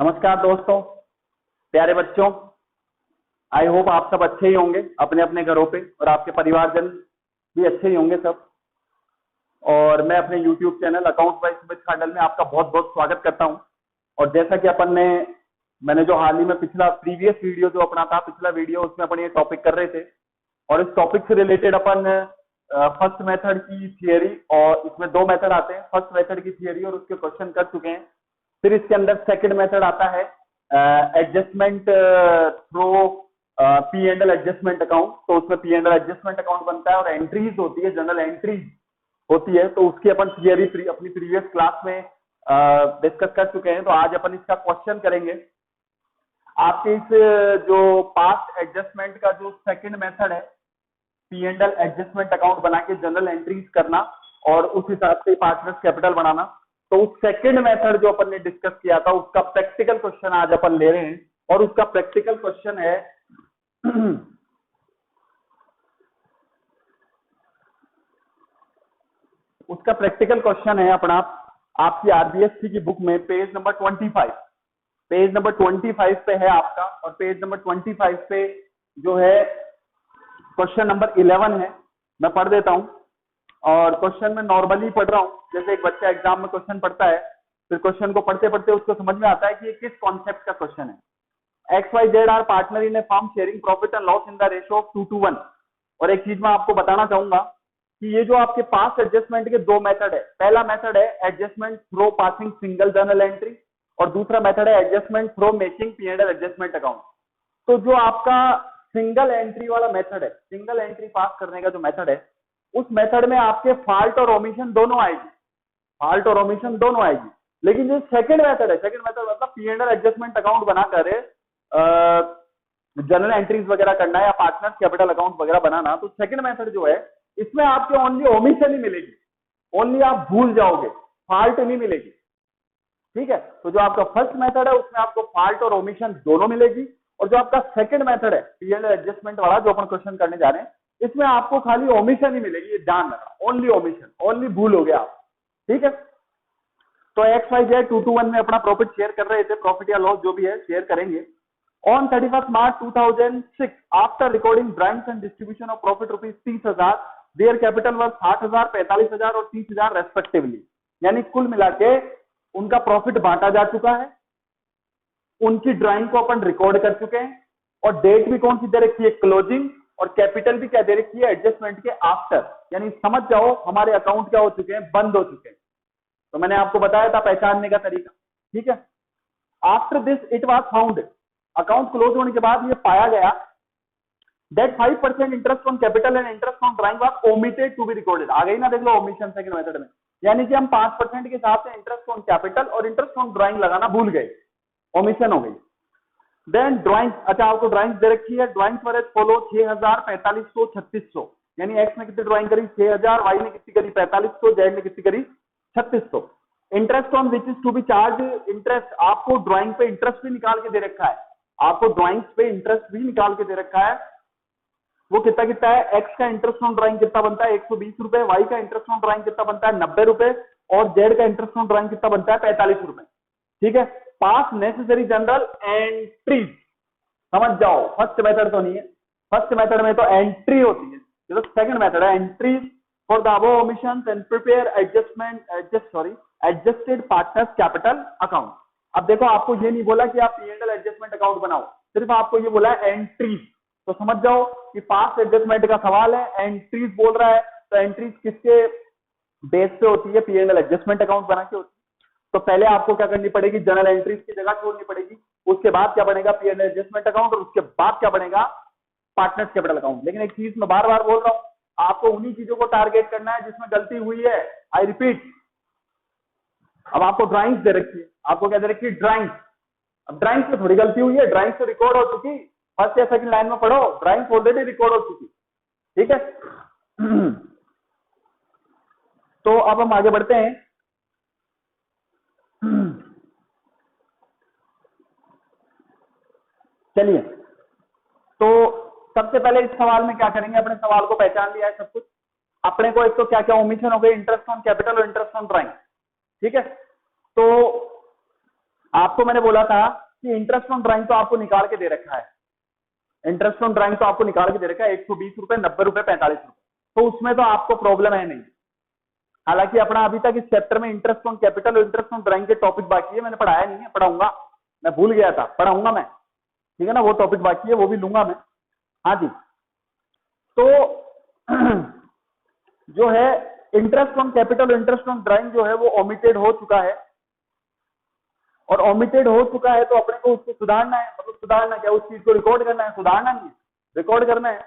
नमस्कार दोस्तों, प्यारे बच्चों। आई होप आप सब अच्छे ही होंगे अपने अपने घरों पे, और आपके परिवारजन भी अच्छे ही होंगे सब। और मैं अपने YouTube channel account by Sumit Khadal में आपका बहुत बहुत स्वागत करता हूं। और जैसा कि मैंने जो हाल ही में प्रीवियस वीडियो जो अपना था, पिछला वीडियो, उसमें अपन ये टॉपिक कर रहे थे। और इस टॉपिक से रिलेटेड अपन फर्स्ट मेथड की थियरी, और इसमें दो मेथड आते हैं, फर्स्ट मेथड की थियरी और उसके क्वेश्चन कर चुके हैं। फिर इसके अंदर सेकंड मेथड आता है adjustment through P and L adjustment account. तो उसमें P and L adjustment account बनता है और एंट्रीज होती है, जनरल एंट्रीज होती है। तो उसकी अपन थियरी अपनी प्रीवियस क्लास में डिस्कस कर चुके हैं। तो आज अपन इसका क्वेश्चन करेंगे। आपके इस जो पास्ट एडजस्टमेंट का जो सेकंड मेथड है, P and L adjustment account बना के जनरल एंट्रीज करना और उस हिसाब से पार्टनर्स कैपिटल बनाना, तो उस सेकंड मेथड जो अपन ने डिस्कस किया था उसका प्रैक्टिकल क्वेश्चन आज अपन ले रहे हैं। और उसका प्रैक्टिकल क्वेश्चन है उसका प्रैक्टिकल क्वेश्चन है अपना आपकी आरबीएससी की बुक में पेज नंबर 25, पेज नंबर 25 पे है आपका। और पेज नंबर 25 पे जो है क्वेश्चन नंबर 11 है। मैं पढ़ देता हूं, और क्वेश्चन में नॉर्मली पढ़ रहा हूं, जैसे एक बच्चा एग्जाम में क्वेश्चन पढ़ता है, फिर क्वेश्चन को पढ़ते पढ़ते उसको समझ में आता है कि ये किस कॉन्सेप्ट का क्वेश्चन है। X Y Z are partner in a firm sharing profit and loss in the ratio of 2:1। और एक चीज मैं आपको बताना चाहूंगा कि ये जो आपके पास एडजस्टमेंट के दो मेथड है, पहला मेथड है adjustment through passing single journal entry, और दूसरा मेथड है adjustment through making P and L adjustment account. तो जो आपका सिंगल एंट्री वाला मेथड है, सिंगल एंट्री पास करने का जो मेथड है, उस मेथड में आपके फॉल्ट और ओमिशन दोनों आएगी, फॉल्ट और ओमिशन दोनों आएगी। लेकिन जो सेकंड मेथड है, सेकंड मेथड मतलब P and L adjustment account बनाकर जनरल एंट्रीज वगैरह करना है या पार्टनर्स कैपिटल अकाउंट वगैरह बनाना, तो सेकंड मेथड जो है इसमें आपके ओनली ओमिशन ही मिलेगी, ओनली आप भूल जाओगे, फॉल्ट नहीं मिलेगी। ठीक है, तो जो आपका फर्स्ट मेथड है उसमें आपको फॉल्ट और ओमिशन दोनों मिलेगी, और जो आपका सेकंड मेथड है पी एंड एल एडजस्टमेंट वाला जो अपन क्वेश्चन करने जा रहे हैं, इसमें आपको खाली ओमिशन ही मिलेगी। ये ध्यान रखना, ओनली ओमिशन, ओनली भूल हो गया आप। ठीक है, तो एक्स वाई जेड 2:1 में अपना प्रॉफिट शेयर कर रहे थे, प्रॉफिट या लॉस जो भी है शेयर करेंगे। On 31 March 2006 after recording drawings and distribution of profit ₹30,000, their capital worth 60,000, 45,000 और 30,000 रेस्पेक्टिवली। यानी कुल मिला के उनका प्रॉफिट बांटा जा चुका है, उनकी ड्राइंग को अपन रिकॉर्ड कर चुके हैं, और डेट भी कौन सी दे रखी है, क्लोजिंग, और कैपिटल भी क्या दे रखी है, एडजस्टमेंट के आफ्टर। यानी समझ जाओ हमारे अकाउंट क्या हो चुके हैं, बंद हो चुके हैं। तो मैंने आपको बताया था पहचानने का तरीका। ठीक है, after this it was found, account close होने के बाद ये पाया गया that 5% interest on capital and interest on drawing was omitted to be recorded. आ गई ना, देख लो ओमिशन सेकंड मेथड में। यानी कि हम 5% के हिसाब से इंटरेस्ट ऑन कैपिटल और इंटरेस्ट ऑन ड्राइंग लगाना भूल गए, ओमिशन हो गई। देन ड्राइंग, अच्छा आपको ड्राइंग दे रखी है, ड्राइंग फॉर एज फॉलो 6,000, 4500, 3600। यानी एक्स ने कितनी ड्राइंग करी, 6,000, वाई ने कितनी करी, 4500, जेड ने कितनी करी, 3600। Interest on which is to be charge, interest आपको ड्राइंग पे इंटरेस्ट भी निकाल के दे रखा है, आपको ड्राइंग्स पे इंटरेस्ट भी निकाल के दे रखा है। वो कितना कितना है, एक्स का इंटरेस्ट ऑन ड्राइंग कितना बनता है, 120 रुपए, वाई का इंटरेस्ट ऑन ड्राइंग कितना बनता है, 90 रुपए, और जेड का इंटरेस्ट ऑन ड्राइंग कितना बनता है, 45 रुपए। ठीक है, पास नेसेसरी जनरल एंट्रीज। समझ जाओ, फर्स्ट मेथड तो नहीं है, फर्स्ट मेथड में तो एंट्री होती है, ये तो सेकंड मेथड है, entries for the above omissions and prepare adjusted partners capital account. अब देखो, आपको ये नहीं बोला कि आप P and L adjustment account बनाओ, सिर्फ आपको ये बोला है एंट्रीज। तो समझ जाओ कि पास्ट एडजस्टमेंट का सवाल है, एंट्रीज बोल रहा है, तो एंट्रीज किसके बेस पे होती है, P and L adjustment account बना के होती है। तो पहले आपको क्या करनी पड़ेगी, जनरल एंट्रीज की जगह छोड़नी पड़ेगी, उसके बाद क्या बनेगा, P and L adjustment account, और उसके बाद क्या बनेगा, पार्टनर्स कैपिटल अकाउंट। लेकिन एक चीज मैं बार बार बोल रहा हूं, आपको उन्हीं चीजों को टारगेट करना है जिसमें गलती हुई है। आई रिपीट, अब आपको ड्राइंग्स दे रखी है, आपको क्या दे रखी है, ड्राइंग्स। अब ड्राइंग्स में थोड़ी गलती हुई है, ड्राइंग्स तो रिकॉर्ड हो चुकी, फर्स्ट या सेकंड लाइन में पढ़ो, ड्राइंग्स ऑलरेडी रिकॉर्ड हो चुकी। ठीक है, तो अब हम आगे बढ़ते हैं। चलिए, तो सबसे पहले इस सवाल में क्या करेंगे, अपने सवाल को पहचान लिया है सब कुछ अपने को। एक तो क्या क्या ओमिशन हो गई, इंटरेस्ट ऑन कैपिटल और इंटरेस्ट ऑन ड्राइंग। ठीक है, तो आपको मैंने बोला था कि इंटरेस्ट ऑन ड्राइंग तो आपको निकाल के दे रखा है, इंटरेस्ट ऑन ड्राइंग तो आपको निकाल के दे रखा है 120 रुपए, 90 रुपए, 45 रुपए, तो उसमें तो आपको प्रॉब्लम है नहीं। हालांकि अपना अभी तक इस चैप्टर में इंटरेस्ट ऑन कैपिटल और इंटरेस्ट ऑन ड्राइंग के टॉपिक बाकी है, मैंने पढ़ाया नहीं है, पढ़ाऊंगा, मैं भूल गया था, पढ़ाऊंगा मैं, ठीक है ना, वो टॉपिक बाकी है, वो भी लूंगा मैं। हाँ जी, तो जो है इंटरेस्ट ऑन कैपिटल और इंटरेस्ट ऑन ड्राइंग जो है वो ओमिटेड हो चुका है, और ओमिटेड हो चुका है तो अपने को उसको सुधारना है, मतलब सुधारना क्या, उस चीज को रिकॉर्ड करना है, सुधारना नहीं है, रिकॉर्ड करना है।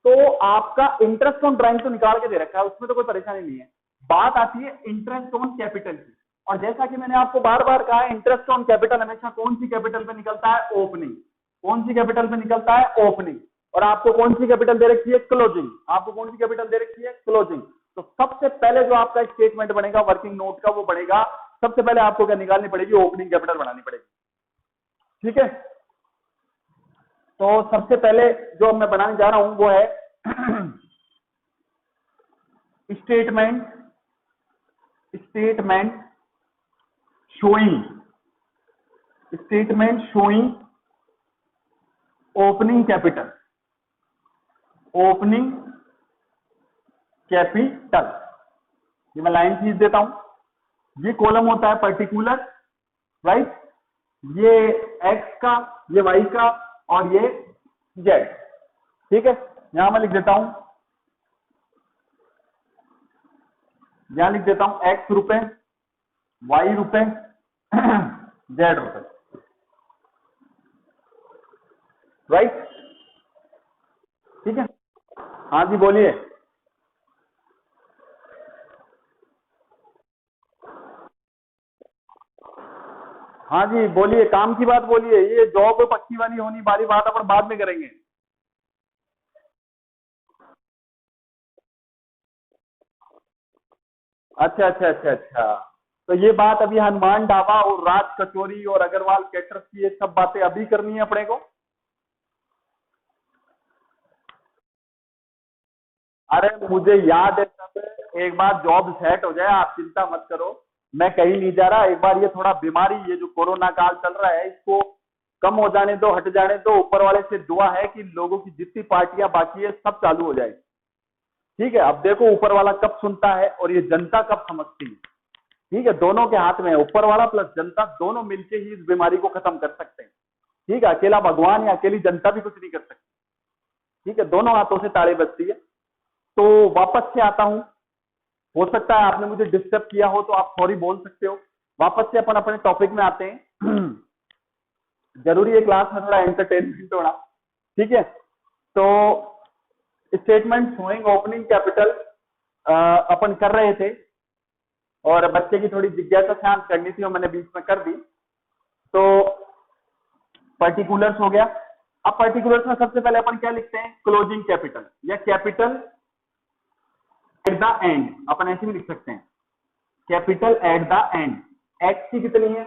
तो आपका इंटरेस्ट ऑन ड्राइंग तो निकाल के दे रखा है, उसमें तो कोई परेशानी नहीं है। बात आती है इंटरेस्ट ऑन कैपिटल की, और जैसा कि मैंने आपको बार बार कहा है, इंटरेस्ट ऑन कैपिटल हमेशा कौन सी कैपिटल पे निकलता है, ओपनिंग। कौन सी कैपिटल पे निकलता है, ओपनिंग। और आपको कौन सी कैपिटल दे रखी है, क्लोजिंग। आपको कौन सी कैपिटल दे रखी है, क्लोजिंग। तो सबसे पहले जो आपका स्टेटमेंट बनेगा वर्किंग नोट का, वो बनेगा, सबसे पहले आपको क्या निकालनी पड़ेगी, ओपनिंग कैपिटल बनानी पड़ेगी, ठीक है। तो सबसे पहले जो मैं बनाने जा रहा हूं वो है स्टेटमेंट शोइंग ओपनिंग कैपिटल, ये मैं लाइन खींच देता हूं। ये कॉलम होता है पर्टिकुलर, राइट, ये एक्स का, ये वाई का, और ये जेड, ठीक है। यहां मैं लिख देता हूं, यहां लिख देता हूं एक्स रुपए, वाई रुपए, जेड रुपए, राइट, ठीक है। हाँ जी बोलिए। हाँ जी बोलिए, काम की बात बोलिए, ये जॉब पक्की वाली होनी वाली बात अपन बाद में करेंगे। अच्छा अच्छा अच्छा अच्छा, तो ये बात अभी हनुमान ढाबा और राज कचोरी और अग्रवाल कैटर्स की ये सब बातें अभी करनी है अपने को। अरे मुझे याद है सब, एक बार जॉब सेट हो जाए आप चिंता मत करो, मैं कहीं नहीं जा रहा। एक बार ये थोड़ा बीमारी, ये जो कोरोना काल चल रहा है, इसको कम हो जाने दो, हट जाने दो। ऊपर वाले से दुआ है कि लोगों की जितनी पार्टियां बाकी है सब चालू हो जाए, ठीक है। अब देखो ऊपर वाला कब सुनता है और ये जनता कब समझती है, ठीक है। दोनों के हाथ में है, ऊपर वाला प्लस जनता दोनों मिलके ही इस बीमारी को खत्म कर सकते हैं, ठीक है। अकेला भगवान या अकेली जनता भी कुछ नहीं कर सकती, ठीक है। दोनों हाथों से ताड़ी बजती है। तो वापस से आता हूं, हो सकता है आपने मुझे डिस्टर्ब किया हो तो आप सॉरी बोल सकते हो। वापस से अपन अपने टॉपिक में आते हैं। जरूरी है क्लास में थोड़ा एंटरटेनमेंट होना, ठीक है। तो स्टेटमेंट शोइंग ओपनिंग कैपिटल अपन कर रहे थे, और बच्चे की थोड़ी जिज्ञासा शांत करनी थी और मैंने बीच में कर दी। तो पर्टिकुलर्स हो गया। अब पर्टिकुलर्स में सबसे पहले अपन क्या लिखते हैं, क्लोजिंग कैपिटल या कैपिटल एट द एंड, अपन ऐसे भी लिख सकते हैं, capital at the end. X की कितनी है,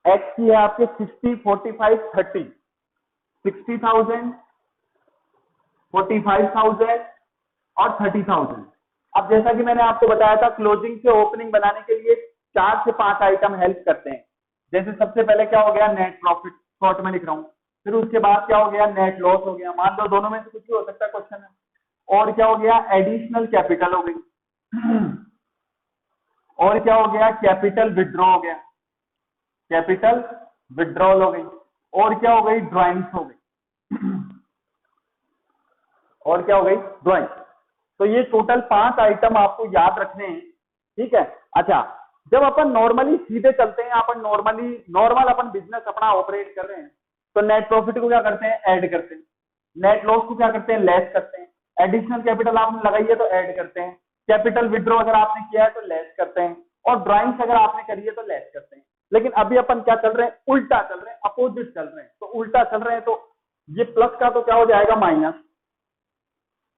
एक्स की है आपके 60, 45, 30, 60,000, 45,000 और 30,000। अब जैसा कि मैंने आपको बताया था, क्लोजिंग से ओपनिंग बनाने के लिए 4 से 5 आइटम हेल्प करते हैं। जैसे सबसे पहले क्या हो गया, नेट प्रॉफिट, शॉर्ट में लिख रहा हूं। फिर उसके बाद क्या हो गया, नेट लॉस हो गया, मान लो दोनों में से कुछ भी हो सकता है क्वेश्चन है। और क्या हो गया, एडिशनल कैपिटल हो गई। और क्या हो गया, कैपिटल विड्रॉ हो गया, कैपिटल विड्रॉल हो गई। और क्या हो गई, ड्राइंग्स हो गई। और क्या हो गई, ड्राइंग। तो ये टोटल 5 आइटम आपको याद रखने हैं, ठीक है। अच्छा, जब अपन नॉर्मली सीधे चलते हैं, अपन नॉर्मल अपन बिजनेस अपना ऑपरेट कर रहे हैं, तो नेट प्रॉफिट को क्या करते हैं, ऐड करते हैं। नेट लॉस को क्या करते हैं, लेस करते हैं। एडिशनल कैपिटल आपने लगाई है तो ऐड करते हैं। कैपिटल विड्रॉ अगर आपने किया है तो लेस करते हैं। और ड्राइंग्स अगर आपने करी है तो लेस करते हैं। लेकिन अभी अपन क्या चल रहे हैं, उल्टा चल रहे हैं, अपोजिट चल रहे हैं। तो उल्टा चल रहे हैं तो ये प्लस का तो क्या हो जाएगा, माइनस।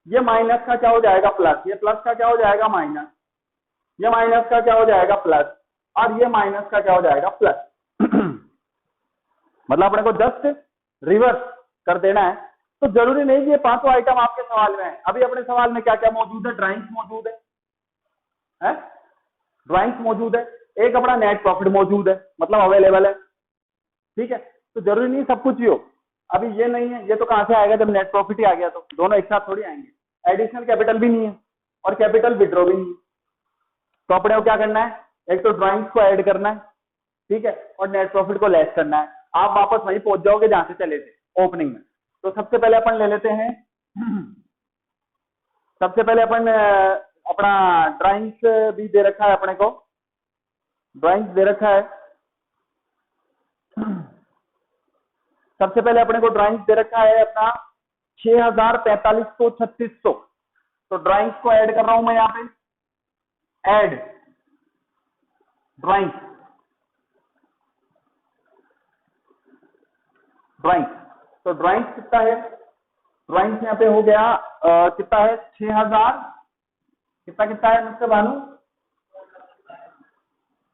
ये माइनस का क्या हो जाएगा, प्लस। ये प्लस का क्या हो जाएगा, माइनस। ये माइनस का क्या हो जाएगा, प्लस। और ये माइनस का क्या हो जाएगा, प्लस। मतलब अपने को जस्ट रिवर्स कर देना है। तो जरूरी नहीं कि ये 5 आइटम आपके सवाल में है। अभी अपने सवाल में क्या क्या मौजूद है, ड्राइंग्स मौजूद है, ड्राइंग्स मौजूद है, एक अपना नेट प्रॉफिट मौजूद है, मतलब अवेलेबल है, ठीक है, तो जरूरी नहीं सब कुछ ही हो। अभी ये नहीं है, ये तो कहां से आएगा जब नेट प्रॉफिट ही आ गया, तो दोनों एक साथ थोड़ी आएंगे। एडिशनल कैपिटल भी नहीं है और कैपिटल विड्रॉ भी नहीं है, तो अपने को क्या करना है, एक तो ड्राइंग्स को ऐड करना है, ठीक है, और नेट प्रॉफिट को लेस करना है। आप वापस वहीं पहुंच जाओगे जहां से चले थे ओपनिंग में। तो सबसे पहले अपन ले लेते हैं सबसे पहले अपन अपना ड्राइंग्स भी दे रखा है अपने को, ड्राइंग्स दे रखा है। सबसे पहले अपने को ड्राइंग्स दे रखा है अपना 6000, 4500, 3600। तो ड्राइंग्स को ऐड कर रहा हूं मैं यहाँ पे, ऐड ड्राइंग्स, ड्राइंग्स। तो ड्राइंग्स कितना है, ड्राइंग्स यहाँ पे हो गया कितना है 6000, कितना कितना है मुझसे भानु,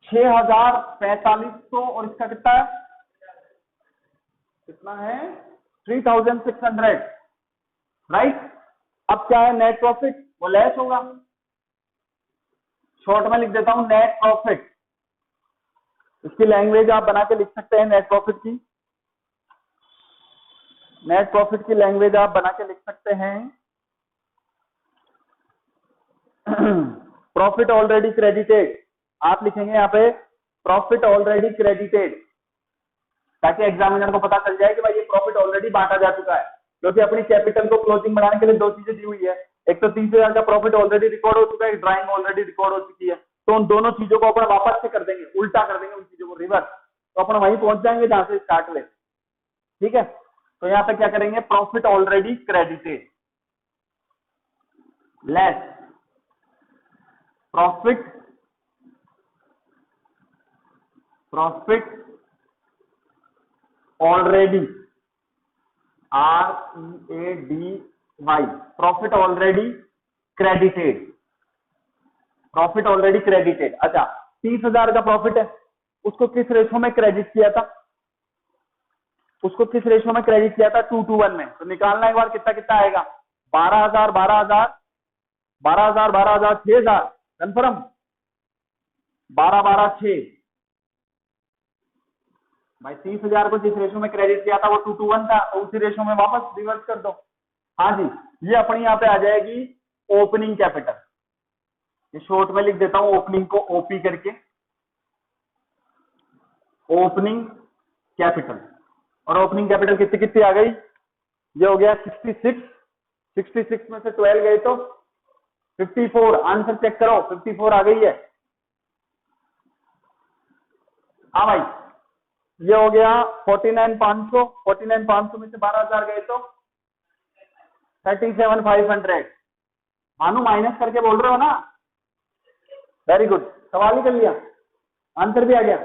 6000, 4500 और इसका कितना है, कितना है 3600, राइट। अब क्या है नेट प्रॉफिट, वो लेस होगा, शॉर्ट में लिख देता हूं नेट प्रॉफिट। इसकी लैंग्वेज आप बना के लिख सकते हैं, नेट प्रॉफिट की, नेट प्रॉफिट की लैंग्वेज आप बना के लिख सकते हैं प्रॉफिट ऑलरेडी क्रेडिटेड, आप लिखेंगे यहाँ पे प्रॉफिट ऑलरेडी क्रेडिटेड, ताकि एग्जामिनर को पता चल जाए कि भाई ये प्रॉफिट ऑलरेडी बांटा जा चुका है। क्योंकि अपनी कैपिटल को क्लोजिंग बनाने के लिए दो चीजें दी हुई है, एक तो 30,000 का प्रॉफिट ऑलरेडी रिकॉर्ड हो चुका है, ड्राइंग ऑलरेडी रिकॉर्ड हो चुकी है। तो उन दोनों चीजों को अपन वापस से कर देंगे, उल्टा कर देंगे उन चीजों को, रिवर्स। तो अपन वहीं पहुंच जाएंगे जहां से स्टार्ट हुए, ठीक है। तो यहाँ पे क्या करेंगे, profit already credited less profit, profit already, READY, profit already credited, profit already credited. अच्छा, 30,000 का प्रॉफिट है, उसको किस रेशो में क्रेडिट किया था, उसको किस रेशो में क्रेडिट किया था, 2:1 में। तो निकालना एक बार कितना कितना आएगा, 12,000, 12,000, 12,000, 12,000, 6,000, कन्फर्म, 12, 12, 6। भाई 30,000 को जिस रेशो में क्रेडिट किया था वो 2:1 था, तो उसी रेशो में वापस रिवर्स कर दो। हाँ जी, ये अपनी यहाँ पे आ जाएगी ओपनिंग कैपिटल। ये शॉर्ट में लिख देता हूं ओपनिंग को ओपी करके, ओपनिंग कैपिटल। और ओपनिंग कैपिटल कितनी कितनी आ गई, ये हो गया 66, 66 में से 12 गए तो 54। आंसर चेक करो, 54 आ गई है। हाँ भाई, ये हो गया 49,500, 49,500 में से 12,000 गए तो 37,500। मानो माइनस करके बोल रहे हो ना, वेरी गुड, सवाल ही कर लिया, आंसर भी आ गया।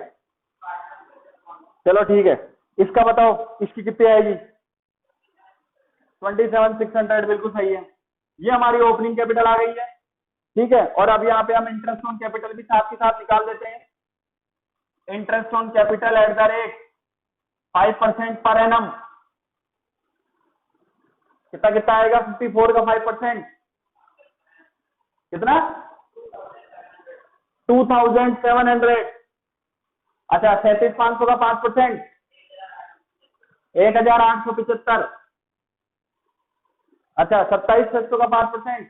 चलो ठीक है, इसका बताओ, इसकी कितनी आएगी, 27,600, बिल्कुल सही है। ये हमारी ओपनिंग कैपिटल आ गई है, ठीक है। और अब यहाँ पे हम इंटरेस्ट ऑन कैपिटल भी साथ के साथ निकाल देते हैं। Interest on capital at the rate 5% per annum, कितना कितना आएगा, 54 का 5%, कितना, 2,700। अच्छा, 37,500 का 5%, 1,875। अच्छा, 27,600 का 5%,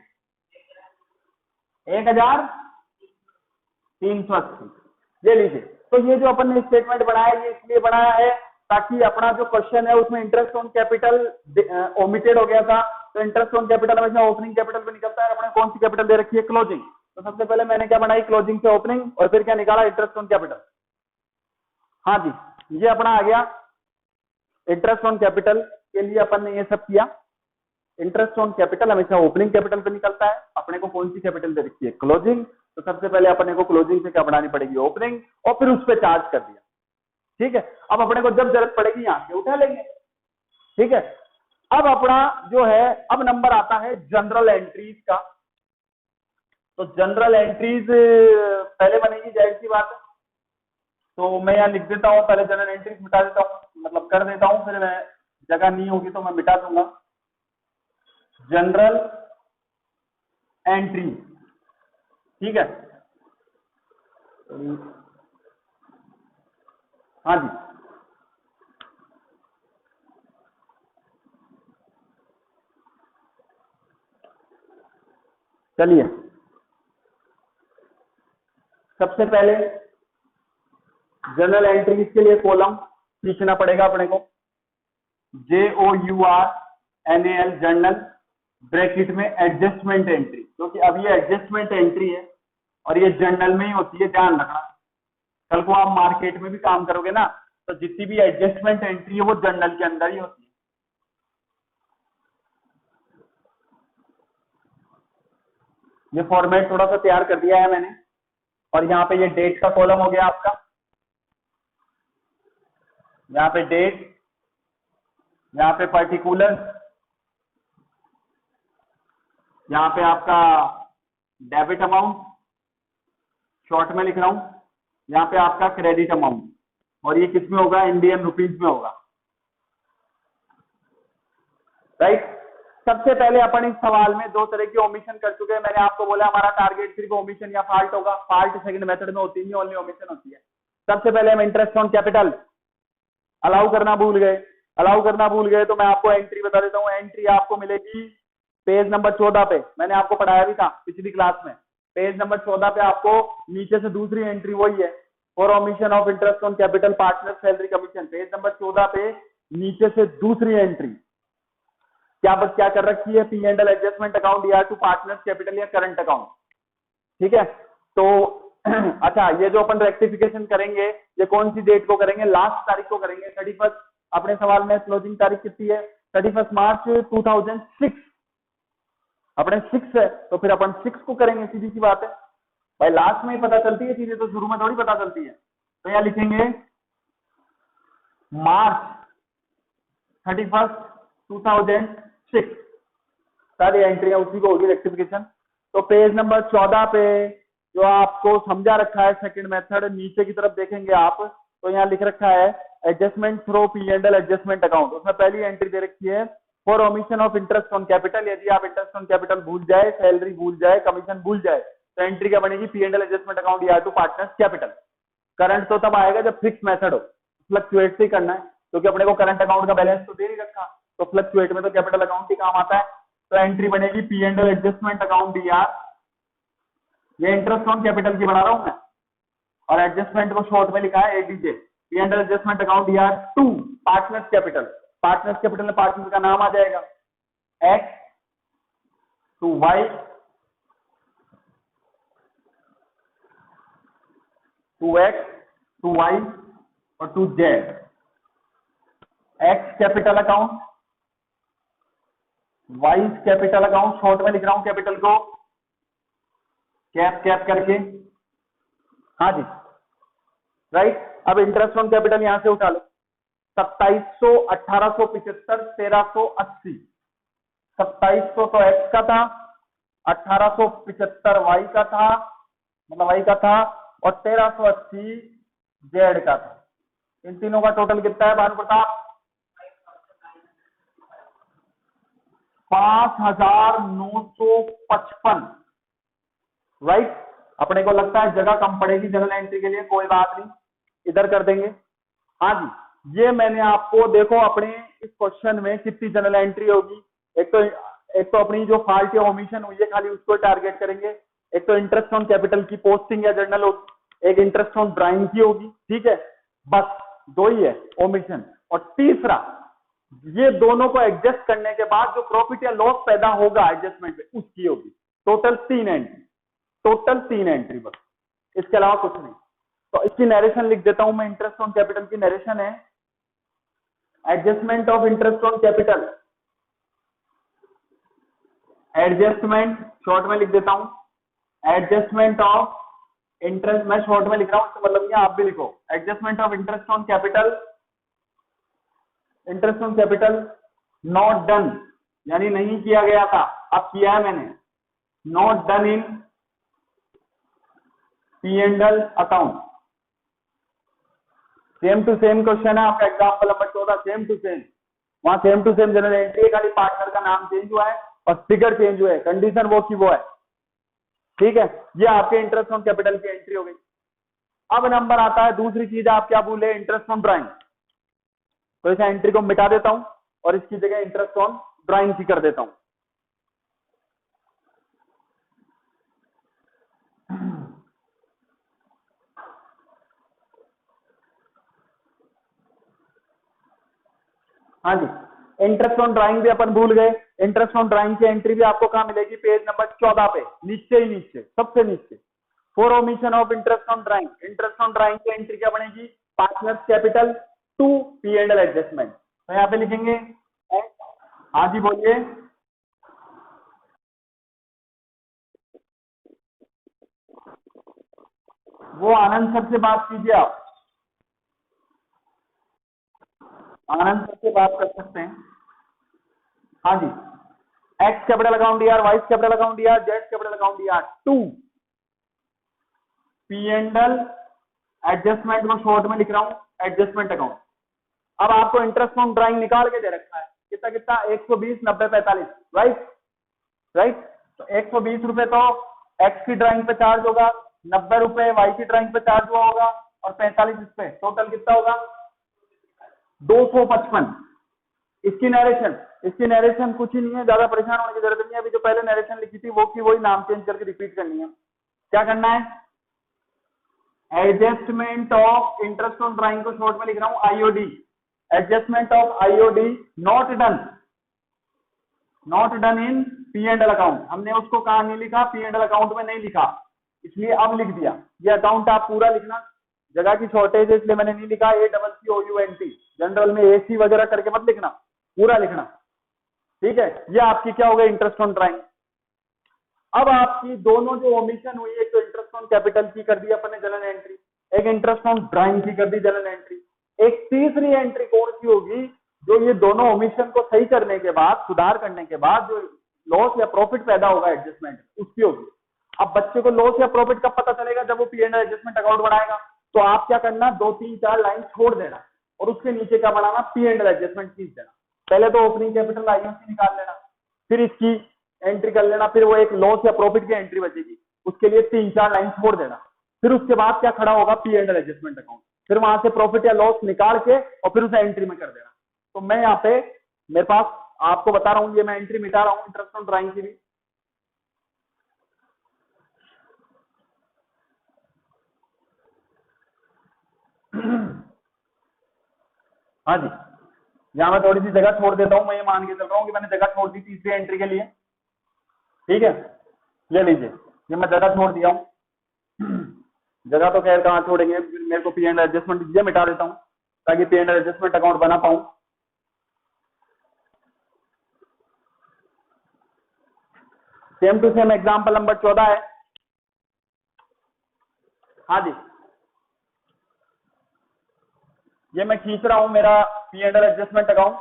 1,380। ये लीजिए। तो ये जो अपन ने स्टेटमेंट बनाया, ये इसलिए बनाया है ताकि अपना जो क्वेश्चन है उसमें इंटरेस्ट ऑन कैपिटल ओमिटेड हो गया था। तो इंटरेस्ट ऑन कैपिटल हमेशा ओपनिंग कैपिटल पे निकलता है, अपने कौन सी कैपिटल दे रखी है, क्लोजिंग। तो सबसे पहले मैंने क्या बनाई, क्लोजिंग से ओपनिंग, और फिर क्या निकाला, इंटरेस्ट ऑन कैपिटल। हाँ जी, ये अपना आ गया इंटरेस्ट ऑन कैपिटल के लिए अपन ने ये सब किया। इंटरेस्ट ऑन कैपिटल हमेशा ओपनिंग कैपिटल पे निकलता है, अपने को कौन सी कैपिटल दे रखी है, क्लोजिंग। तो सबसे पहले अपने को क्लोजिंग से क्या बढ़ानी पड़ेगी, ओपनिंग, और फिर उस पर चार्ज कर दिया, ठीक है। अब अपने को जब जरूरत पड़ेगी यहां से उठा लेंगे, ठीक है। अब अपना जो है, अब नंबर आता है जनरल एंट्रीज का। तो जनरल एंट्रीज पहले बनेगी, जाहिर सी बात है। तो मैं यहाँ लिख देता हूँ, पहले जनरल एंट्रीज मिटा देता हूँ, मतलब कर देता हूँ, फिर मैं जगह नहीं होगी तो मैं मिटा दूंगा। जनरल एंट्री, ठीक है। हाँ जी, चलिए सबसे पहले जर्नल एंट्रीज के लिए कॉलम सीखना पड़ेगा अपने को। JOURNAL जर्नल, ब्रैकेट में एडजस्टमेंट एंट्री, क्योंकि अब ये एडजस्टमेंट एंट्री है और ये जर्नल में ही होती है, ध्यान रखना। कल को आप मार्केट में भी काम करोगे ना, तो जितनी भी एडजस्टमेंट एंट्री है वो जर्नल के अंदर ही होती है। ये फॉर्मेट थोड़ा सा तैयार कर दिया है मैंने, और यहाँ पे ये डेट का कॉलम हो गया आपका, यहाँ पे डेट, यहाँ पे पर्टिकुलर, यहाँ पे आपका डेबिट अमाउंट, शॉर्ट में लिख रहा हूं, यहाँ पे आपका क्रेडिट अमाउंट, और ये किस में होगा, इंडियन रुपीज में होगा, राइट। सबसे पहले अपन इस सवाल में दो तरह की ओमिशन कर चुके हैं। मैंने आपको बोला हमारा टारगेट सिर्फ ओमिशन या फाल्ट होगा। फाल्ट सेकंड मेथड में होती नहीं, ओनली ओमिशन होती है। सबसे पहले हम इंटरेस्ट ऑन कैपिटल अलाउ करना भूल गए। अलाउ करना भूल गए तो मैं आपको एंट्री बता देता हूँ। एंट्री आपको मिलेगी पेज नंबर 14 पे, मैंने आपको पढ़ाया भी था पिछली क्लास में। पेज नंबर 14 पे आपको नीचे से दूसरी एंट्री वही है, for omission of interest on capital partner salary commission. Page number 14 पे नीचे से दूसरी एंट्री क्या बस क्या कर रखी है, P&L एडजस्टमेंट अकाउंट या टू पार्टनर्स कैपिटल या करंट अकाउंट, ठीक है। तो अच्छा, ये जो अपन रेक्टिफिकेशन करेंगे ये कौन सी डेट को करेंगे, लास्ट तारीख को करेंगे, 31। अपने सवाल में क्लोजिंग तारीख कितनी है, 31 मार्च 2006, अपने 6 है, तो फिर अपन 6 को करेंगे, सीधी सी बात है भाई। लास्ट में ही पता चलती है चीजें, तो शुरू में थोड़ी पता चलती है। तो यहाँ लिखेंगे मार्च 31, 2006, सारी एंट्री उसी को होगी रेक्टिफिकेशन। तो पेज नंबर 14 पे जो आपको समझा रखा है सेकंड मेथड, नीचे की तरफ देखेंगे आप तो यहाँ लिख रखा है adjustment through P&L adjustment account. उसमें पहली एंट्री दे रखी है for omission of interest on capital. यदि आप इंटरेस्ट ऑन कैपिटल भूल जाए, सैलरी भूल जाए, कमीशन भूल जाए, तो एंट्री क्या बनेगी, P&L एडजस्टमेंट अकाउंट या टू पार्टनर्स कैपिटल। करंट तो तब आएगा जब फिक्स मेथड हो, फ्लक्चुएट से करना है, क्योंकि अपने को करंट अकाउंट का बैलेंस तो दे नहीं रखा, तो फ्लक्चुएट में तो कैपिटल अकाउंट ही काम आता है। तो एंट्री बनेगी P&L एडजस्टमेंट अकाउंट DR। ये इंटरेस्ट ऑन कैपिटल की बना रहा हूं मैं, और एडजस्टमेंट को शॉर्ट में लिखा है ADJ। P&L adjustment account DR to partners capital. Partners capital में पार्टनर का नाम आ जाएगा, X to Y to X to Y और to Z। X capital account, Y capital account, short में लिख रहा हूं कैपिटल को कैप कैप करके, हाँ जी, राइट। अब इंटरेस्ट ऑन कैपिटल यहां से उठा लो, 2700, 1875, 1380। 2700 तो X का था, 1875 Y का था, मतलब Y का था, और 1380 Z का था। इन तीनों का टोटल कितना है भानु प्रताप, 5955, राइट। अपने को लगता है जगह कम पड़ेगी जनरल एंट्री के लिए, कोई बात नहीं, इधर कर देंगे। हाँ जी, ये मैंने आपको देखो अपने इस क्वेश्चन में कितनी जनरल एंट्री होगी। एक तो अपनी जो फाल्ट या ओमिशन हुई है खाली उसको टारगेट करेंगे। एक तो इंटरेस्ट ऑन कैपिटल की पोस्टिंग या जर्नल होगी, एक इंटरेस्ट ऑन ड्राइंग की होगी, ठीक है, बस दो ही है ओमिशन। और तीसरा, ये दोनों को एडजस्ट करने के बाद जो प्रॉफिट या लॉस पैदा होगा एडजस्टमेंट में, उसकी होगी। टोटल 3 एंट्री, टोटल 3 एंट्री बस, इसके अलावा कुछ नहीं। तो इसकी नरेशन लिख देता हूं मैं। इंटरेस्ट ऑन कैपिटल की नरेशन है adjustment of interest on capital, adjustment short में लिख देता हूं, एडजस्टमेंट ऑफ इंटरेस्ट, मैं शॉर्ट में लिख रहा हूं, इसका मतलब नहीं आप भी लिखो, adjustment of interest on capital, interest on capital not done, यानी नहीं किया गया था, अब किया है मैंने, not done in P&L account. Same to same question है आपका example number 14, same to same, वहां same to same general entry है, खाली पार्टनर का नाम चेंज हुआ है और फिगर चेंज हुआ है, कंडीशन वो की वो है, ठीक है। ये आपके इंटरेस्ट ऑन कैपिटल की एंट्री हो गई। अब नंबर आता है दूसरी चीज, आप क्या भूले, इंटरेस्ट ऑन ड्राइंग। तो इस एंट्री को मिटा देता हूं और इसकी जगह इंटरेस्ट ऑन ड्राइंग की कर देता हूं। हाँ जी, इंटरेस्ट ऑन ड्राइंग भी अपन भूल गए। इंटरेस्ट ऑन ड्राइंग की एंट्री भी आपको कहाँ मिलेगी, पेज नंबर 14 पे, नीचे ही नीचे, सबसे नीचे। For omission of interest on drawing, interest on drawing की एंट्री क्या बनेगी, partners capital to P and L adjustment. तो यहाँ पे लिखेंगे, हाँ जी बोलिए। वो आनंद सर से बात कीजिए आप, आनंद सर से बात कर सकते हैं। हाँ जी, एक्स कैपिटल अकाउंट दिया, वाई कैपिटल अकाउंट दिया, जेड कैपिटल अकाउंट दिया, to P and L adjustment को शॉर्ट में लिख रहा हूं एडजस्टमेंट अकाउंट। अब आपको इंटरेस्ट ऑन ड्राइंग निकाल के दे रखा है, कितना कितना, 120 90 45, राइट राइट। तो 120 रुपए तो एक्स की ड्राइंग पे चार्ज होगा, 90 रुपए वाई की ड्राइंग पे चार्ज हुआ होगा, और 45 इस पे, टोटल कितना होगा 255। इसकी नरेशन कुछ ही नहीं है, ज्यादा परेशान होने की जरूरत नहीं है। अभी जो पहले नरेशन लिखी थी वो की वही नाम चेंज करके रिपीट करनी है। क्या करना है, adjustment of interest on drawing को शॉर्ट में लिख रहा हूं IOD, adjustment of IOD not done in P and L account. हमने उसको कहा नहीं लिखा, पी एंड एल अकाउंट में नहीं लिखा, इसलिए अब लिख दिया। ये अकाउंट आप पूरा लिखना, जगह की शॉर्टेज है इसलिए मैंने नहीं लिखा ACCOUNT, जनरल में AC वगैरह करके मत लिखना, पूरा लिखना, ठीक है। ये आपकी क्या हो गई, इंटरेस्ट ऑन ड्राइंग। अब आपकी दोनों जो ओमिशन हुई, एक तो इंटरेस्ट ऑन कैपिटल की कर दी अपने जनरल एंट्री, एक इंटरेस्ट ऑन ड्राइंग की कर दी जनरल एंट्री। एक तीसरी एंट्री कौन सी होगी, जो ये दोनों ओमिशन को सही करने के बाद, सुधार करने के बाद जो लॉस या प्रॉफिट पैदा होगा एडजस्टमेंट, उसकी होगी। अब बच्चे को लॉस या प्रॉफिट कब पता चलेगा, जब वो P and L adjustment account बनाएगा। तो आप क्या करना, 2 3 4 लाइन छोड़ देना और उसके नीचे क्या बनाना, पी एंड एल एडजस्टमेंट खींच देना। पहले तो ओपनिंग कैपिटल आईओसी निकाल लेना, फिर इसकी एंट्री कर लेना, फिर वो एक लॉस या प्रॉफिट की एंट्री बचेगी, उसके लिए 3 4 लाइन छोड़ देना। फिर उसके बाद क्या खड़ा होगा, P and L adjustment account, फिर वहां से प्रॉफिट या लॉस निकाल के और फिर उसे एंट्री में कर देना। तो मैं यहाँ पे, मेरे पास आपको बता रहा हूँ, ये मैं एंट्री मिटा रहा हूँ इंटरेस्ट ऑन ड्राइंग की भी। हाँ जी, यहाँ मैं थोड़ी सी जगह छोड़ देता हूँ, मैं ये मान के चल रहा हूँ कि मैंने जगह छोड़ दी तीसरी एंट्री के लिए, ठीक है। ले लीजिए, ये मैं जगह छोड़ दिया हूँ। जगह तो खैर कहाँ छोड़ेंगे, मेरे को पी एंड एडजस्टमेंट दीजिए, मिटा देता हूँ ताकि पी एंड एडजस्टमेंट अकाउंट बना पाऊँ। Same to same example number 14 है। हाँ जी, ये मैं खींच रहा हूं मेरा P and L adjustment account.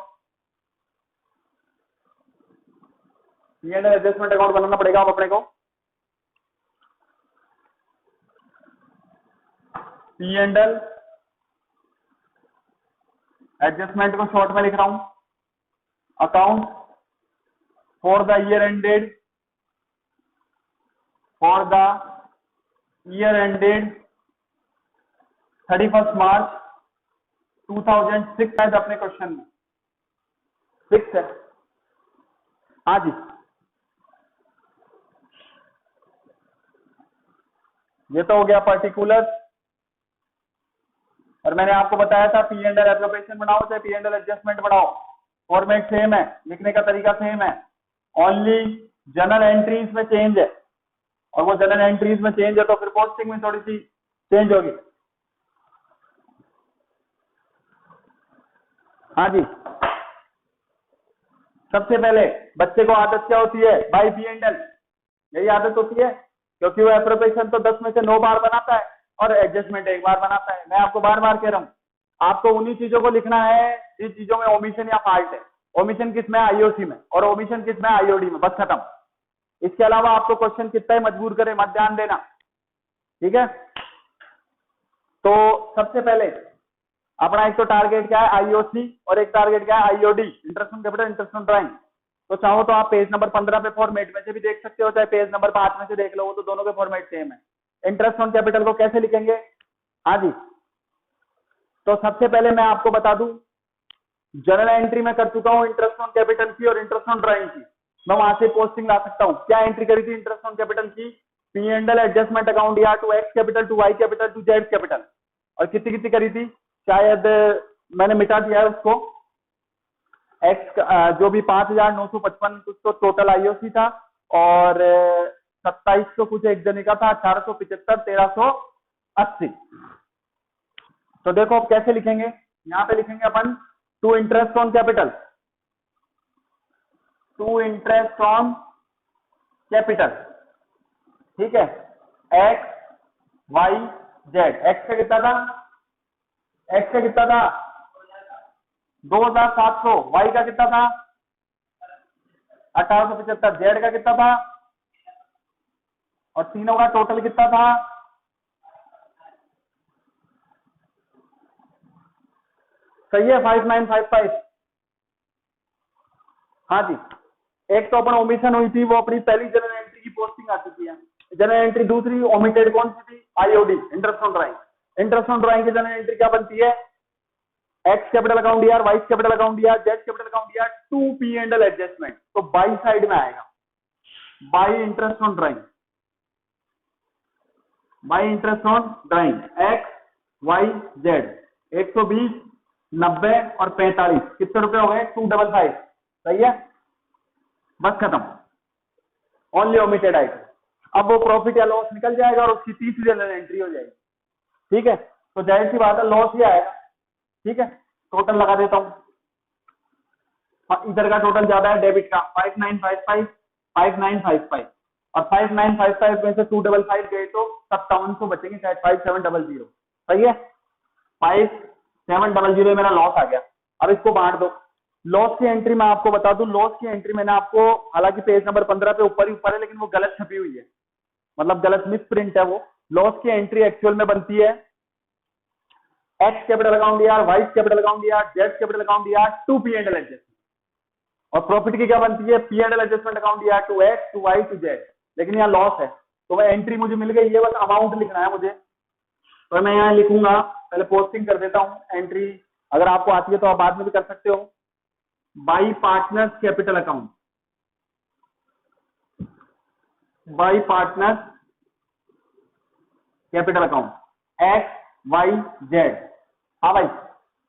P and L adjustment account बनाना पड़ेगा अब अपने को। पी एंड एल एडजस्टमेंट को शॉर्ट में लिख रहा हूं, account for the year ended, for the year ended 31 March 2006 है अपने क्वेश्चन में, 6 है। हाँ जी, ये तो हो गया पर्टिकुलर। और मैंने आपको बताया था पी एंड एल एप्रोप्रिएशन बनाओ चाहे पी एंड एल एडजस्टमेंट बनाओ, फॉर्मेट सेम है, लिखने का तरीका सेम है, ओनली जनरल एंट्रीज में चेंज है। और वो जनरल एंट्रीज में चेंज है तो फिर पोस्टिंग में थोड़ी सी चेंज होगी। हाँ जी, सबसे पहले बच्चे को आदत क्या होती है, बाई पी एंड एल, यही आदत होती है, क्योंकि वो एप्रोप्रिएशन तो 10 में से 9 बार बनाता है और एडजस्टमेंट 1 बार बनाता है। मैं आपको बार बार कह रहा हूं, आपको उन्हीं चीजों को लिखना है जिन चीजों में ओमिशन या फॉल्ट है। ओमिशन किस में, आईओसी में, और ओमिशन किस में, आईओडी में, बस खत्म। इसके अलावा आपको क्वेश्चन कितना ही मजबूर करे मत ध्यान देना, ठीक है। तो सबसे पहले अपना एक तो टारगेट क्या है, आईओसी, और एक टारगेट क्या है, IOD, interest on capital, interest on drawing. तो चाहो तो आप पेज नंबर 15 पे फॉर्मेट में से भी देख सकते हो, चाहे पेज नंबर 5 में से देख लो, वो तो दोनों के फॉर्मेट सेम है। इंटरेस्ट ऑन कैपिटल को कैसे लिखेंगे, हाँ जी, तो सबसे पहले मैं आपको बता दूं, जनरल एंट्री में कर चुका हूं इंटरेस्ट ऑन कैपिटल की और इंटरेस्ट ऑन ड्राइंग की, मैं वहां से पोस्टिंग ला सकता हूं। क्या एंट्री करी थी इंटरेस्ट ऑन कैपिटल की, P and L adjustment account या to X capital, to Y capital, to Z capital, और कितनी कितनी करी थी, शायद मैंने मिटा दिया है उसको, एक्स जो भी 5,955 कुछ तो टोटल आईओसी था, और 2700 कुछ एक जने का था, 1875, 1380। तो देखो अब कैसे लिखेंगे, यहाँ पे लिखेंगे अपन to interest on capital, to interest on capital, ठीक है, एक्स वाई जेड। एक्स का कितना था, एक्स का कितना था 2700, वाई का कितना था 1875, जेड का कितना था, और तीनों का टोटल कितना था, सही है 5955। हाँ जी, एक तो अपन ओमिशन हुई थी, वो अपनी पहली जनरल एंट्री की पोस्टिंग आ चुकी है। जनरल एंट्री दूसरी ओमिटेड कौन सी थी, IOD, interest on drawing. Interest on drawing की जनरल एंट्री क्या बनती है, एक्स कैपिटल अकाउंट दिया, वाई कैपिटल अकाउंट दिया, जेड कैपिटल अकाउंट दिया, to P and L adjustment. तो बाई साइड में आएगा, by interest on drawing, by interest on drawing, X Y Z, 120, 90 और 45, कितने रुपए हो गए 255। सही है, बस खत्म, ओनली ओमिटेड आइटम। अब वो प्रॉफिट या लॉस निकल जाएगा और उसकी तीसरी जनरल एंट्री हो जाएगी। ठीक है, तो जाहिर सी बात है लॉस ही आएगा। ठीक है, टोटल लगा देता हूं, इधर का टोटल ज्यादा है डेबिट का 5955, 5955, और 5955 में से 255 गए तो 5700 बचेंगे, शायद 5700। सही है, 5700 मेरा लॉस आ गया। अब इसको बांट दो। लॉस की एंट्री मैं आपको बता दूं, लॉस की एंट्री मैंने आपको, हालांकि पेज नंबर 15 पे ऊपर ही ऊपर है, लेकिन वो गलत छपी हुई है, मतलब गलत मिस प्रिंट है वो। लॉस की एंट्री एक्चुअल में बनती है एक्स कैपिटल अकाउंट दिया, वाई कैपिटल अकाउंट दिया, जेड कैपिटल अकाउंट दिया, to P and L adjustment. और प्रॉफिट की क्या बनती है, P and L adjustment account दिया, to X, to Y, to Z. लेकिन यहाँ लॉस है, तो वह एंट्री मुझे मिल गई है, बस अमाउंट लिखना है मुझे। तो मैं यहाँ लिखूंगा, पहले पोस्टिंग कर देता हूँ एंट्री, अगर आपको आती है तो आप बाद में भी कर सकते हो। By partners capital account, by partners capital account, X Y Z. हाँ भाई,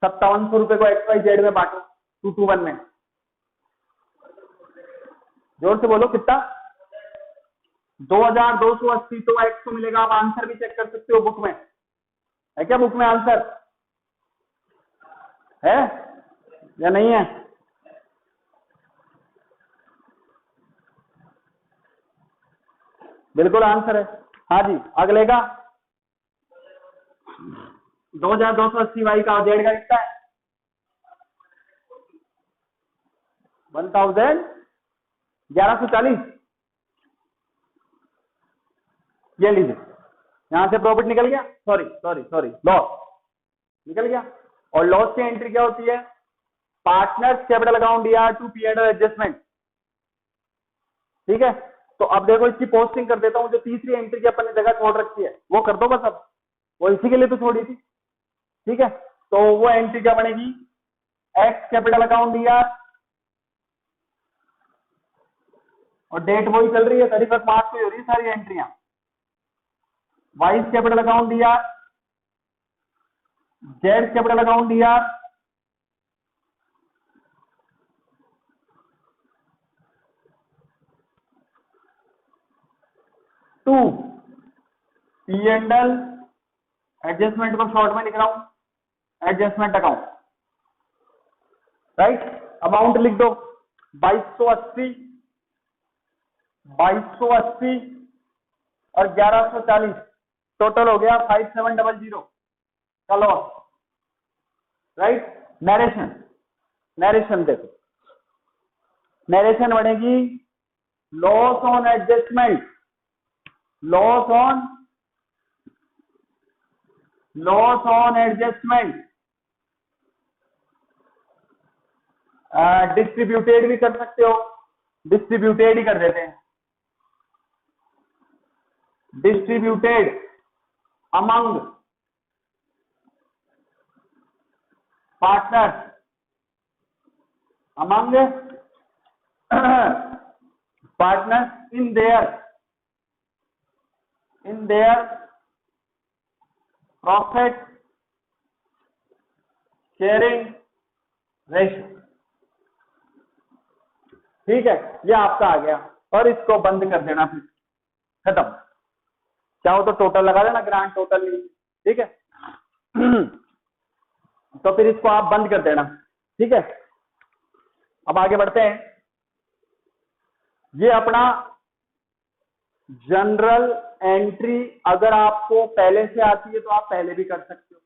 5700 रुपए को एक्स वाई जेड में बांटो 221 में। जोर से बोलो कितना, 2280। तो एक्स को मिलेगा, आप आंसर भी चेक कर सकते हो, बुक में है क्या, बुक में आंसर है या नहीं है। बिल्कुल आंसर है। हाँ जी, अगले का 2280 वाई का, जेड का कितना है 1140। ये लीजिए, यहां से प्रॉफिट निकल गया, सॉरी सॉरी सॉरी, लॉस निकल गया। और लॉस की एंट्री क्या होती है, पार्टनर्स कैपिटल अकाउंट दिया, to P and L adjustment. ठीक है, तो अब देखो इसकी पोस्टिंग कर देता हूं, जो तीसरी एंट्री की अपन ने जगह छोड़ रखी है वो कर दो बस। अब वो इसी के लिए तो छोड़ी थी। ठीक है, तो वो एंट्री क्या बनेगी, एक्स कैपिटल अकाउंट दिया, और डेट वही चल रही है 31 मार्च को हो रही है सारी एंट्रियां। वाइस कैपिटल अकाउंट दिया, जेड कैपिटल अकाउंट दिया, to P and L adjustment को शॉर्ट में लिख रहा हूं, एडजस्टमेंट अकाउंट। राइट, अमाउंट लिख दो 2280, 2280 और 1140, टोटल हो गया 5700 का लॉस। राइट, नरेशन, नरेशन देखो, नरेशन बनेगी loss on adjustment, loss on adjustment, distributed भी कर सकते हो, डिस्ट्रीब्यूटेड ही कर देते हैं, distributed among partners, among partners in their profit sharing ratio. ठीक है, ये आपका आ गया और इसको बंद कर देना, फिर खत्म। चाहो तो टोटल लगा देना, ग्रांड टोटल, ठीक है। तो फिर इसको आप बंद कर देना, ठीक है। अब आगे बढ़ते हैं। ये अपना जनरल एंट्री अगर आपको पहले से आती है तो आप पहले भी कर सकते हो,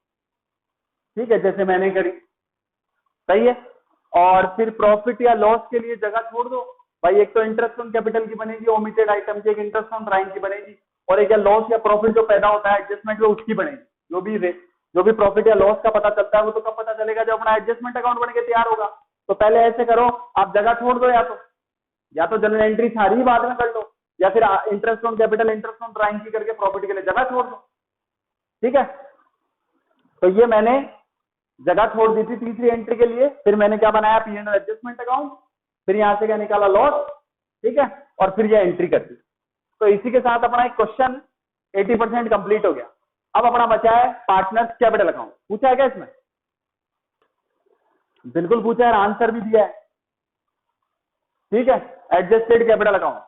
ठीक है, जैसे मैंने करी, सही है। और फिर प्रॉफिट या लॉस के लिए जगह छोड़ दो भाई, एक तो इंटरेस्ट ऑन कैपिटल की बनेगी ओमिटेड आइटम की, एक इंटरेस्ट ऑन ड्राइंग की बनेगी, और एक या लॉस या प्रॉफिट जो पैदा होता है एडजस्टमेंट में उसकी बनेगी। जो भी प्रॉफिट या लॉस का पता चलता है वो तो कब पता चलेगा, जब अपना एडजस्टमेंट अकाउंट बन के तैयार होगा। तो पहले ऐसे करो, आप जगह छोड़ दो, या तो जनरल एंट्री सारी बाद में कर लो, या फिर interest on capital interest on drawing की करके प्रॉफिट के लिए जगह छोड़ दो, ठीक है। तो ये मैंने जगह छोड़ दी थी तीसरी एंट्री के लिए, फिर मैंने क्या बनाया, P&L एडजस्टमेंट अकाउंट, फिर यहां से क्या निकाला, लॉस, ठीक है, और फिर ये एंट्री कर दी। तो इसी के साथ अपना एक क्वेश्चन 80% कंप्लीट हो गया। अब अपना बचा है पार्टनर्स कैपिटल अकाउंट। पूछा है क्या इसमें? बिल्कुल पूछा है, आंसर भी दिया है, ठीक है। Adjusted capital account